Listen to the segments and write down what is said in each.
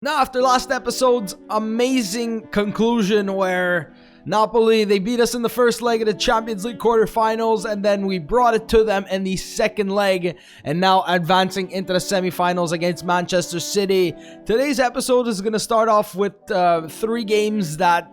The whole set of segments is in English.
Now, after last episode's amazing conclusion where Napoli, they beat us in the first leg of the Champions League quarterfinals, and then we brought it to them in the second leg, and now advancing into the semifinals against Manchester City. Today's episode is going to start off with three games that,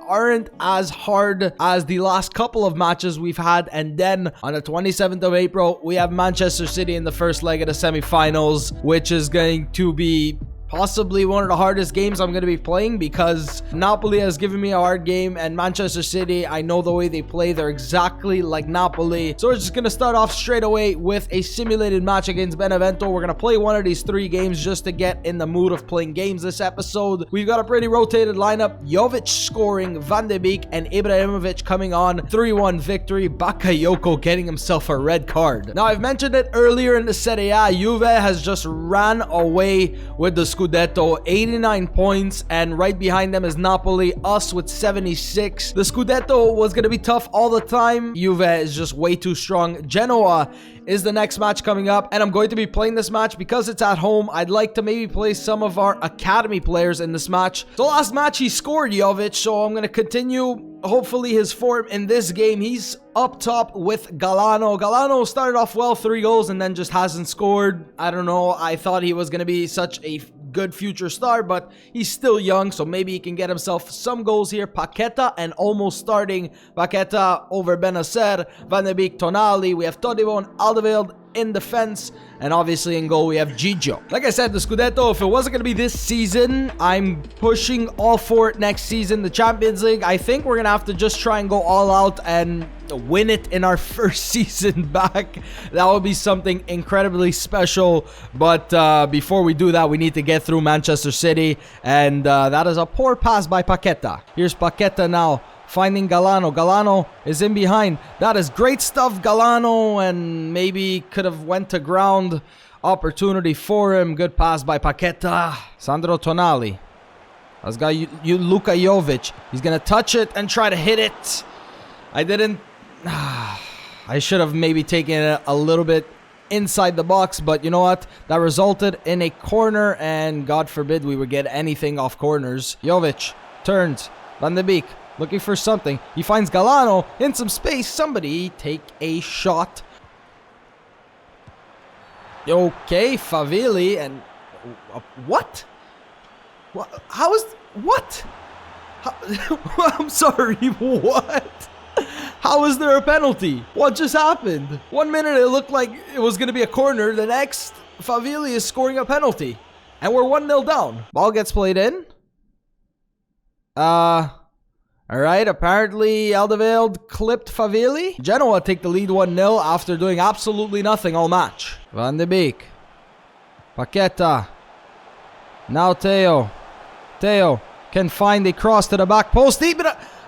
aren't as hard as the last couple of matches we've had, and then on the 27th of April, we have Manchester City in the first leg of the semifinals, which is going to be possibly one of the hardest games I'm going to be playing because Napoli has given me a hard game, and Manchester City, I know the way they play. They're exactly like Napoli. So we're just going to start off straight away with a simulated match against Benevento. We're going to play one of these three games just to get in the mood of playing games this episode. We've got a pretty rotated lineup. Jovic scoring, Van de Beek and Ibrahimovic coming on. 3-1 victory. Bakayoko getting himself a red card. Now, I've mentioned it earlier in the Serie A. Juve has just ran away with the Scudetto, 89 points, and right behind them is Napoli, us with 76. The Scudetto was going to be tough all the time. Juve is just way too strong. Genoa is the next match coming up, and I'm going to be playing this match because it's at home. I'd like to maybe play some of our academy players in this match. So last match he scored, Jovic, so I'm going to continue hopefully his form in this game. He's up top with Galano. Galano started off well, 3 goals, and then just hasn't scored. I don't know. I thought he was going to be such a good future star, but he's still young, so maybe he can get himself some goals here. Paqueta, and almost starting Paqueta over Benacer, Van de Beek, Tonali. We have Todibo and Alderweireld in defense, and obviously in goal we have Gigio. Like I said, the Scudetto, if it wasn't going to be this season, I'm pushing all for it next season. The Champions League, I think we're going to have to just try and go all out and win it in our first season back. That would be something incredibly special, but before we do that, we need to get through Manchester City, and that is a poor pass by Paqueta. Here's Paqueta now, finding Galano. Galano is in behind. That is great stuff, Galano, and maybe could have went to ground. Opportunity for him. Good pass by Paqueta. Sandro Tonali has got Luka Jovic. He's going to touch it and try to hit it. I didn't. I should have maybe taken it a little bit inside the box, but you know what? That resulted in a corner, and God forbid we would get anything off corners. Jovic turns. Van de Beek looking for something. He finds Galano in some space. Somebody take a shot. Okay, Favilli, and what? How is what? I'm sorry, what? How is there a penalty? What just happened? 1 minute it looked like it was going to be a corner. The next, Favilli is scoring a penalty. And we're 1-0 down. Ball gets played in. Alright, apparently Alderweireld clipped Favilli. Genoa take the lead 1-0 after doing absolutely nothing all match. Van de Beek. Paqueta. Now Theo. Theo can find a cross to the back post.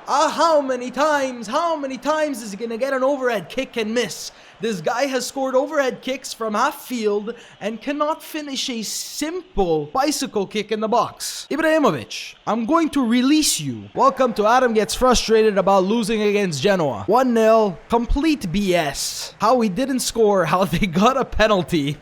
How many times is he going to get an overhead kick and miss? This guy has scored overhead kicks from half field and cannot finish a simple bicycle kick in the box. Ibrahimovic, I'm going to release you. Welcome to Adam Gets Frustrated About Losing Against Genoa. 1-0, complete BS. How we didn't score, how they got a penalty.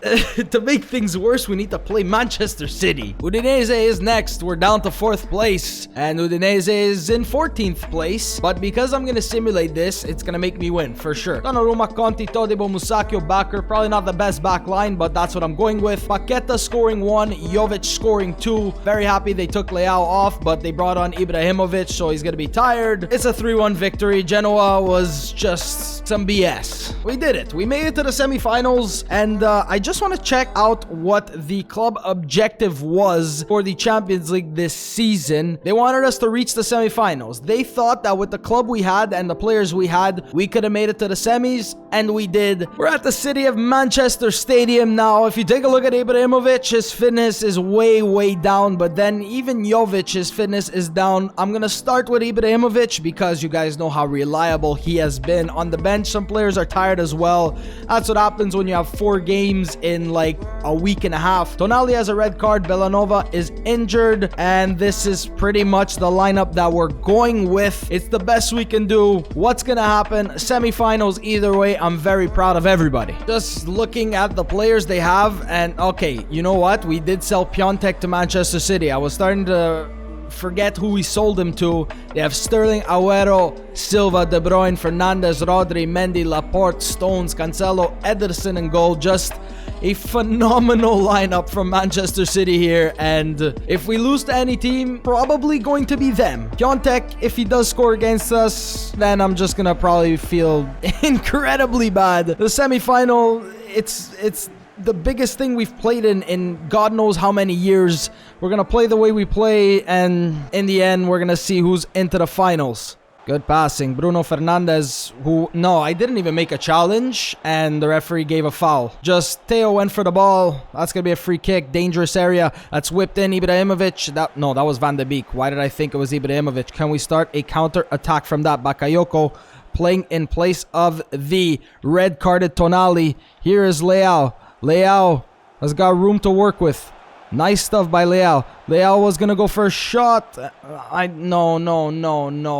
To make things worse, we need to play Manchester City. Udinese is next. We're down to 4th place, and Udinese is in 14th place. But because I'm going to simulate this, it's going to make me win for sure. Donnarumma, Conti, Todibo, Musacchio, Bakker. Probably not the best back line, but that's what I'm going with. Paqueta scoring 1, Jovic scoring 2. Very happy they took Leao off, but they brought on Ibrahimovic, so he's going to be tired. It's a 3-1 victory. Genoa was just some BS. We did it. We made it to the semifinals, and I just want to check out what the club objective was for the Champions League this season. They wanted us to reach the semifinals. They thought that with the club we had and the players we had, we could have made it to the semis, and we did. We're at the City of Manchester Stadium now. If you take a look at Ibrahimovic, his fitness is way down, but then even Jovic, his fitness is down. I'm gonna start with Ibrahimovic because you guys know how reliable he has been on the bench. Some players are tired as well. That's what happens when you have 4 games in like a week and a half. Tonali has a red card. Bellanova is injured, and this is pretty much the lineup that we're going with. It's the best we can do. What's gonna happen? Semifinals either way. I'm very very proud of everybody. Just looking at the players they have, and okay, you know what? We did sell Piontek to Manchester City. I was starting to forget who we sold him to. They have Sterling, Agüero, Silva, De Bruyne, Fernandes, Rodri, Mendy, Laporte, Stones, Cancelo, Ederson in goal. Just a phenomenal lineup from Manchester City here, and if we lose to any team, probably going to be them. Piontek, if he does score against us, then I'm just gonna probably feel incredibly bad. The semi-final, it's the biggest thing we've played in God knows how many years. We're gonna play the way we play, and in the end, we're gonna see who's into the finals. Good passing. Bruno Fernandes, who... No, I didn't even make a challenge, and the referee gave a foul. Just Theo went for the ball. That's going to be a free kick. Dangerous area. That's whipped in. Ibrahimovic. No, that was Van de Beek. Why did I think it was Ibrahimovic? Can we start a counter-attack from that? Bakayoko playing in place of the red-carded Tonali. Here is Leao. Leao has got room to work with. Nice stuff by Leao. Leao was going to go for a shot. No.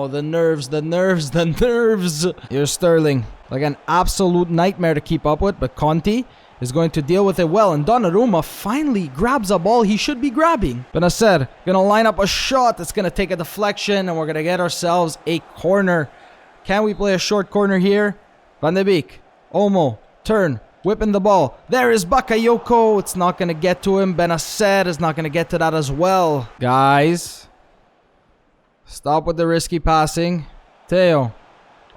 The nerves. Here's Sterling. Like an absolute nightmare to keep up with. But Conte is going to deal with it well. And Donnarumma finally grabs a ball he should be grabbing. Benacer going to line up a shot. It's going to take a deflection. And we're going to get ourselves a corner. Can we play a short corner here? Van de Beek. Olmo. Turn. Whipping the ball. There is Bakayoko. It's not going to get to him. Benacer is not going to get to that as well. Guys. Stop with the risky passing. Theo.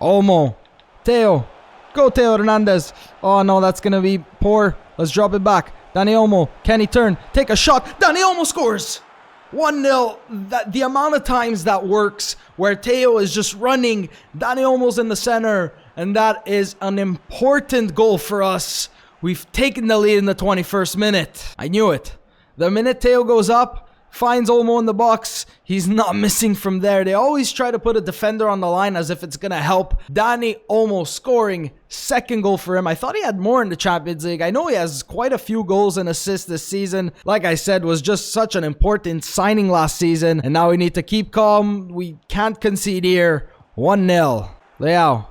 Olmo. Theo. Go Theo Hernandez. Oh no, that's going to be poor. Let's drop it back. Dani Olmo. Can he turn? Take a shot. Dani Olmo scores. 1-0. The amount of times that works where Theo is just running. Dani Olmo's in the center. And that is an important goal for us. We've taken the lead in the 21st minute. I knew it. The minute Theo goes up, finds Olmo in the box, he's not missing from there. They always try to put a defender on the line as if it's going to help. Dani Olmo scoring. Second goal for him. I thought he had more in the Champions League. I know he has quite a few goals and assists this season. Like I said, was just such an important signing last season. And now we need to keep calm. We can't concede here. 1-0. Leao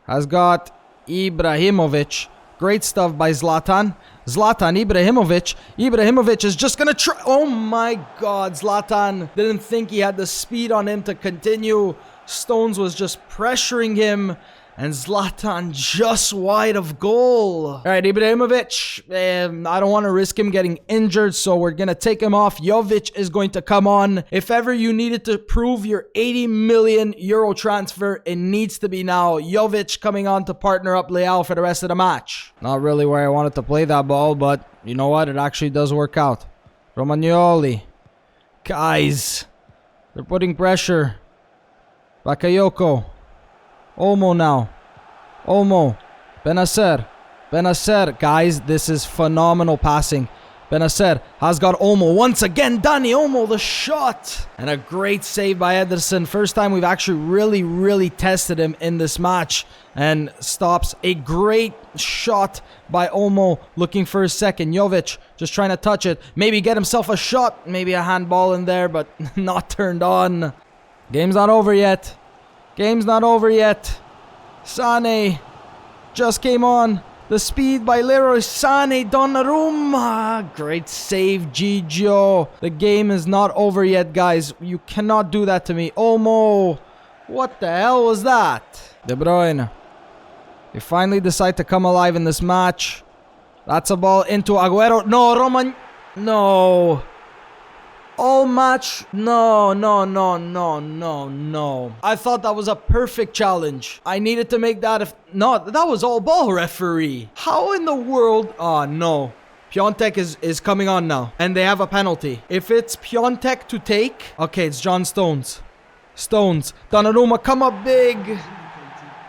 has got Ibrahimovic. Great stuff by Zlatan. Ibrahimovic. Ibrahimovic is just going to try. Oh my God. Zlatan didn't think he had the speed on him to continue. Stones was just pressuring him. And Zlatan just wide of goal. All right, Ibrahimovic. I don't want to risk him getting injured, so we're going to take him off. Jovic is going to come on. If ever you needed to prove your 80 million euro transfer, it needs to be now. Jovic coming on to partner up Leao for the rest of the match. Not really where I wanted to play that ball, but you know what? It actually does work out. Romagnoli. Guys, they're putting pressure. Bakayoko. Olmo now. Olmo. Benacer. Guys, this is phenomenal passing. Benacer has got Olmo once again. Dani Olmo, the shot. And a great save by Ederson. First time we've actually really tested him in this match. And stops a great shot by Olmo. Looking for his second. Jovic just trying to touch it. Maybe get himself a shot. Maybe a handball in there, but not turned on. Game's not over yet. Sane just came on. The speed by Leroy Sane. Donnarumma. Great save, Gigio. The game is not over yet, guys. You cannot do that to me. Olmo. What the hell was that? De Bruyne. They finally decide to come alive in this match. That's a ball into Agüero. No, Roman. No. All match. No. I thought that was a perfect challenge. I needed to make that. No, that was all ball, referee. How in the world? Oh, no. Piontek is coming on now. And they have a penalty. If it's Piontek to take. Okay, it's John Stones. Donnarumma come up big.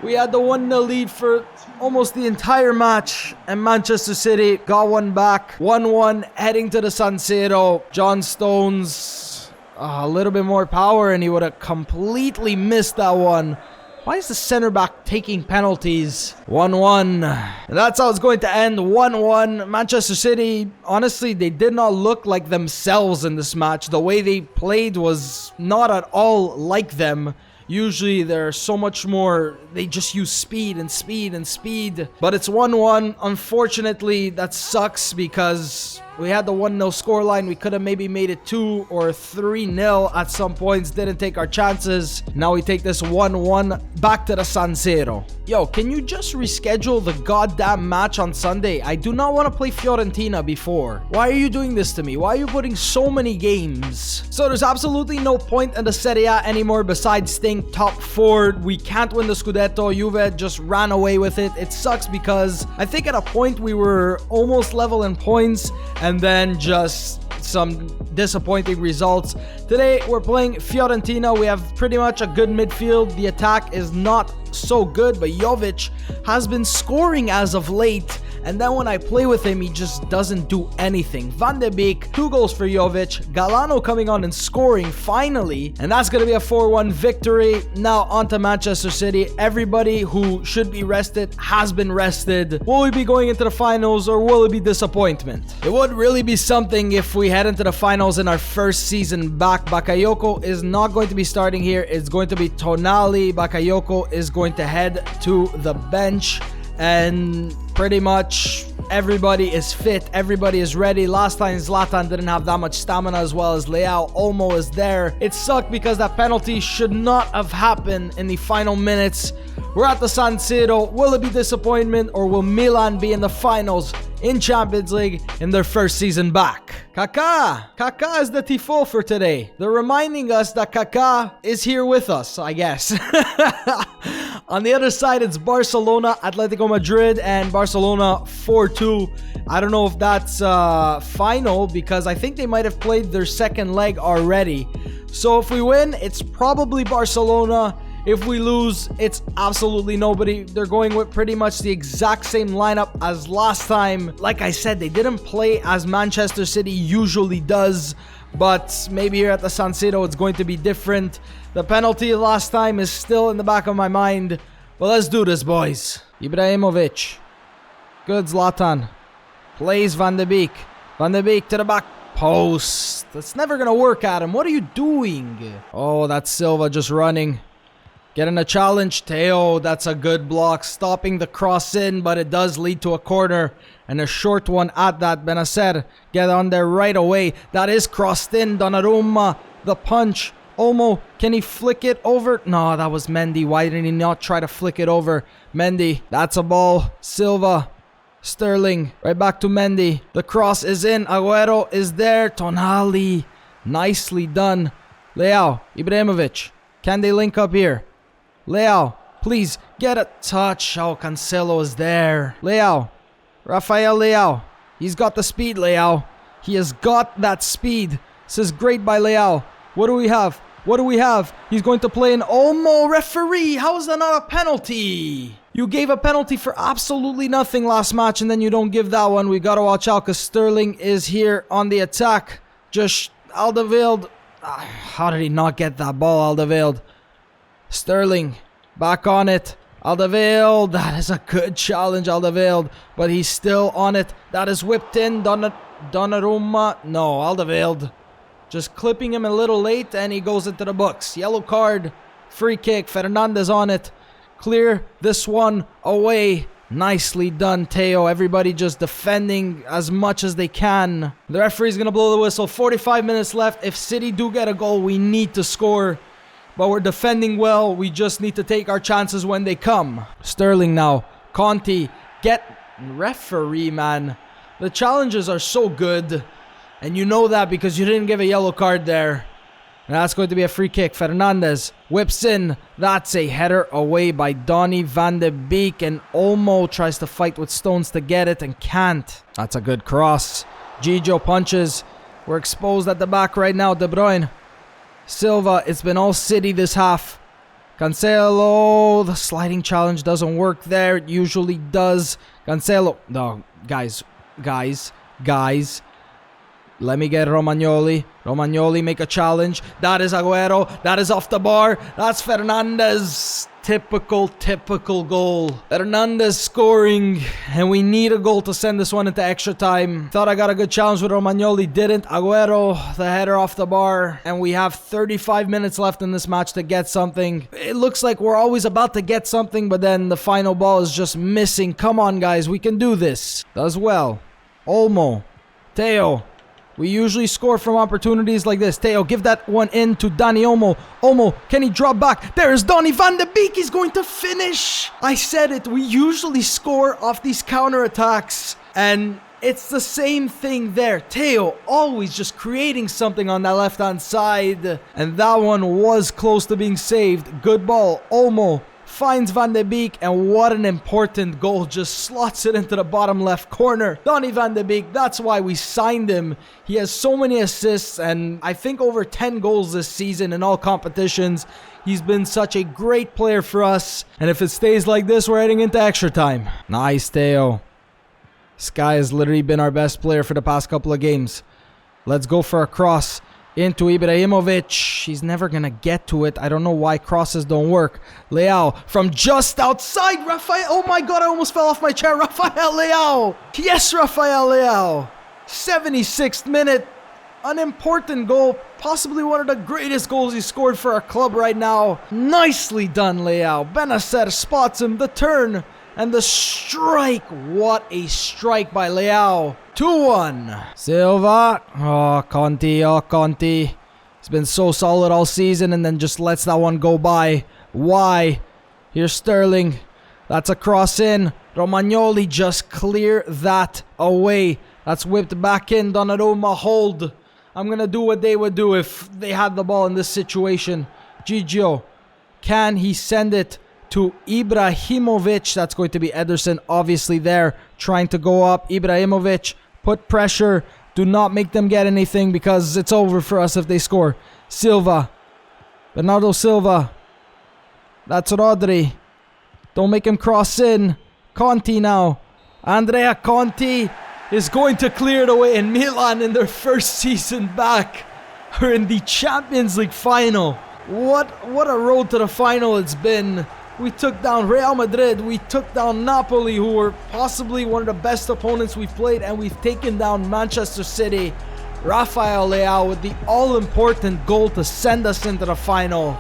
We had the 1-0 lead for almost the entire match, and Manchester City got one back. 1-1 heading to the San Siro. John Stones, a little bit more power, and he would have completely missed that one. Why is the center back taking penalties? 1-1. And that's how it's going to end. 1-1. Manchester City, honestly, they did not look like themselves in this match. The way they played was not at all like them. Usually they're so much more they just use speed and speed and speed. But it's 1-1. Unfortunately, that sucks because we had the 1-0 scoreline. We could have maybe made it 2 or 3-0 at some points. Didn't take our chances. Now we take this 1-1 back to the San Siro. Yo, can you just reschedule the goddamn match on Sunday? I do not want to play Fiorentina before. Why are you doing this to me? Why are you putting so many games? So there's absolutely no point in the Serie A anymore besides staying top 4. We can't win the Scudetto. Juve just ran away with it. It sucks because I think at a point we were almost level in points, and then just some disappointing results. Today we're playing Fiorentina. We have pretty much a good midfield. The attack is not so good, but Jovic has been scoring as of late. And then when I play with him, he just doesn't do anything. Van de Beek, 2 goals for Jovic. Galano coming on and scoring finally. And that's going to be a 4-1 victory. Now on to Manchester City. Everybody who should be rested has been rested. Will we be going into the finals or will it be disappointment? It would really be something if we head into the finals in our first season back. Bakayoko is not going to be starting here. It's going to be Tonali. Bakayoko is going to head to the bench. And pretty much everybody is fit, everybody is ready. Last time Zlatan didn't have that much stamina, as well as Leao. Olmo is there. It sucked because that penalty should not have happened in the final minutes. We're at the San Siro. Will it be disappointment or will Milan be in the finals in Champions League in their first season back? Kaká is the tifo for today. They're reminding us that Kaká is here with us, I guess. On the other side, it's Barcelona, Atletico Madrid, and Barcelona 4-2. I don't know if that's final because I think they might have played their second leg already. So if we win, it's probably Barcelona. If we lose, it's absolutely nobody. They're going with pretty much the exact same lineup as last time. Like I said, they didn't play as Manchester City usually does, but maybe here at the San Siro it's going to be different. The penalty last time is still in the back of my mind. But let's do this, boys. Ibrahimovic. Good Zlatan. Plays Van de Beek. Van de Beek to the back post. That's never going to work, Adam. What are you doing? Oh, that's Silva just running. Getting a challenge. Theo, that's a good block. Stopping the cross in, but it does lead to a corner. And a short one at that. Benacer, get on there right away. That is crossed in. Donnarumma, the punch. Olmo, can he flick it over? No, that was Mendy. Why didn't he not try to flick it over? Mendy, that's a ball. Silva, Sterling, right back to Mendy. The cross is in. Agüero is there. Tonali, nicely done. Leao, Ibrahimovic, can they link up here? Leao, please, get a touch. Oh, Cancelo is there. Leao, Rafael Leao. He's got the speed, Leao. He has got that speed. This is great by Leao. What do we have? What do we have? He's going to play an Olmo. Referee, how is that not a penalty? You gave a penalty for absolutely nothing last match, and then you don't give that one. We got to watch out because Sterling is here on the attack. Just Alderweireld. How did he not get that ball, Alderweireld? Sterling, back on it. Alderweireld, that is a good challenge, Alderweireld. But he's still on it. That is whipped in. Donnarumma. No, Alderweireld. Just clipping him a little late, and he goes into the books. Yellow card, free kick. Fernandez on it. Clear this one away. Nicely done, Theo. Everybody just defending as much as they can. The referee's going to blow the whistle. 45 minutes left. If City do get a goal, we need to score. But we're defending well. We just need to take our chances when they come. Sterling now. Conti. Get referee, man. The challenges are so good. And you know that because you didn't give a yellow card there. And that's going to be a free kick. Fernandez whips in. That's a header away by Donny van de Beek. And Olmo tries to fight with Stones to get it and can't. That's a good cross. Gigio punches. We're exposed at the back right now. De Bruyne. Silva. It's been all City this half. Cancelo. The sliding challenge doesn't work there. It usually does. Cancelo. No, guys. Let me get Romagnoli. Romagnoli make a challenge. That is Agüero. That is off the bar. That's Fernandez. Typical goal. Fernandez scoring, and we need a goal to send this one into extra time. Thought I got a good challenge with Romagnoli, didn't. Agüero, the header off the bar, and we have 35 minutes left in this match to get something. It looks like we're always about to get something, but then the final ball is just missing. Come on, guys, we can do this. Does well. Olmo. Theo. We usually score from opportunities like this. Theo, give that one in to Dani Olmo. Olmo, can he drop back? There is Donny van de Beek. He's going to finish. I said it. We usually score off these counterattacks. And it's the same thing there. Theo always just creating something on that left-hand side. And that one was close to being saved. Good ball. Olmo finds Van de Beek, and what an important goal. Just slots it into the bottom left corner. Donny van de Beek, that's why we signed him. He has so many assists, and I think over 10 goals this season in all competitions. He's been such a great player for us, and if it stays like this, we're heading into extra time. Nice, Theo. This guy has literally been our best player for the past couple of games. Let's go for a cross into Ibrahimovic. He's never gonna get to it. I don't know why crosses don't work. Leao from just outside. Rafael. Oh my god, I almost fell off my chair. Rafael Leao. Yes, Rafael Leao. 76th minute. An important goal. Possibly one of the greatest goals he scored for our club right now. Nicely done, Leao. Benacer spots him. The turn and the strike. What a strike by Leao. 2-1. Silva. Oh, Conti. Oh, Conti. He's been so solid all season and then just lets that one go by. Why? Here's Sterling. That's a cross in. Romagnoli just clear that away. That's whipped back in. Donnarumma hold. I'm going to do what they would do if they had the ball in this situation. Gigio. Can he send it to Ibrahimovic? That's going to be Ederson obviously there. Trying to go up. Ibrahimovic. Put pressure. Do not make them get anything because it's over for us if they score. Silva. Bernardo Silva. That's Rodri. Don't make him cross in. Conti now. Andrea Conti is going to clear it away, in Milan in their first season back are in the Champions League final. What a road to the final it's been. We took down Real Madrid, we took down Napoli, who were possibly one of the best opponents we've played, and we've taken down Manchester City. Rafael Leao with the all-important goal to send us into the final.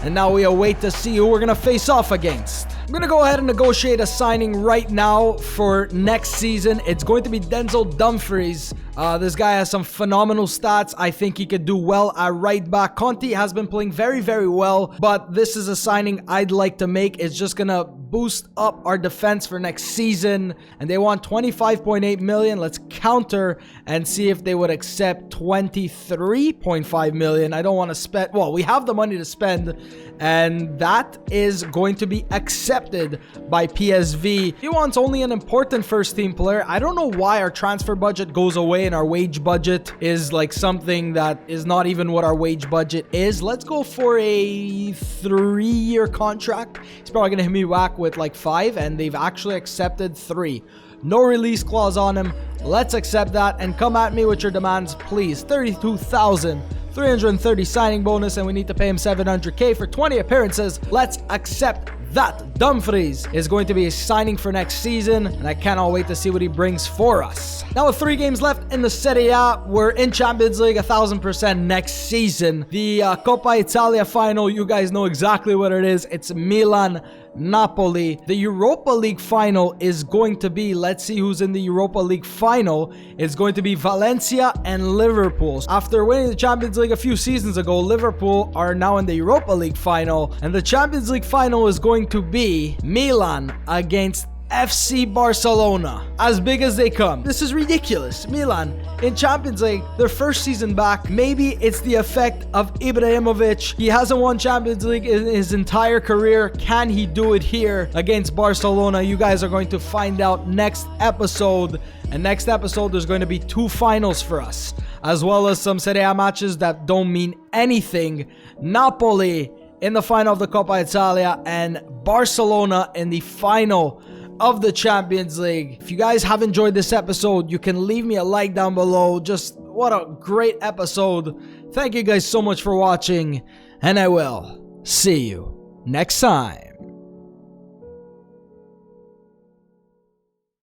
And now we await to see who we're going to face off against. I'm going to go ahead and negotiate a signing right now for next season. It's going to be Denzel Dumfries. This guy has some phenomenal stats. I think he could do well at right back. Conti has been playing very, very well, but this is a signing I'd like to make. It's just going to boost up our defense for next season, and they want 25.8 million. Let's counter and see if they would accept 23.5 million. I don't want to spend, well, we have the money to spend, and that is going to be accepted by PSV. He wants only an important first team player. I don't know why our transfer budget goes away and our wage budget is like something that is not even what our wage budget is. Let's go for a 3-year contract. He's probably gonna hit me whack with like 5, and they've actually accepted 3. No release clause on him. Let's accept that and come at me with your demands, please. 32,330 signing bonus, and we need to pay him 700k for 20 appearances. Let's accept that. Dumfries is going to be a signing for next season, and I cannot wait to see what he brings for us. Now with 3 games left in the Serie A, we're in Champions League 1000% next season. The Coppa Italia final, you guys know exactly what it is. It's Milan Napoli. The Europa League final is going to be, let's see who's in the Europa League final. It's going to be Valencia and Liverpool. After winning the Champions League a few seasons ago, Liverpool are now in the Europa League final, and the Champions League final is going to be Milan against FC Barcelona. As big as they come. This is ridiculous. Milan in Champions League, their first season back. Maybe it's the effect of Ibrahimovic. He hasn't won Champions League in his entire career. Can he do it here against Barcelona? You guys are going to find out next episode. And next episode, there's going to be 2 finals for us, as well as some Serie A matches that don't mean anything. Napoli in the final of the Coppa Italia and Barcelona in the final of the Champions League. If you guys have enjoyed this episode, you can leave me a like down below. Just what a great episode. Thank you guys so much for watching, and I will see you next time.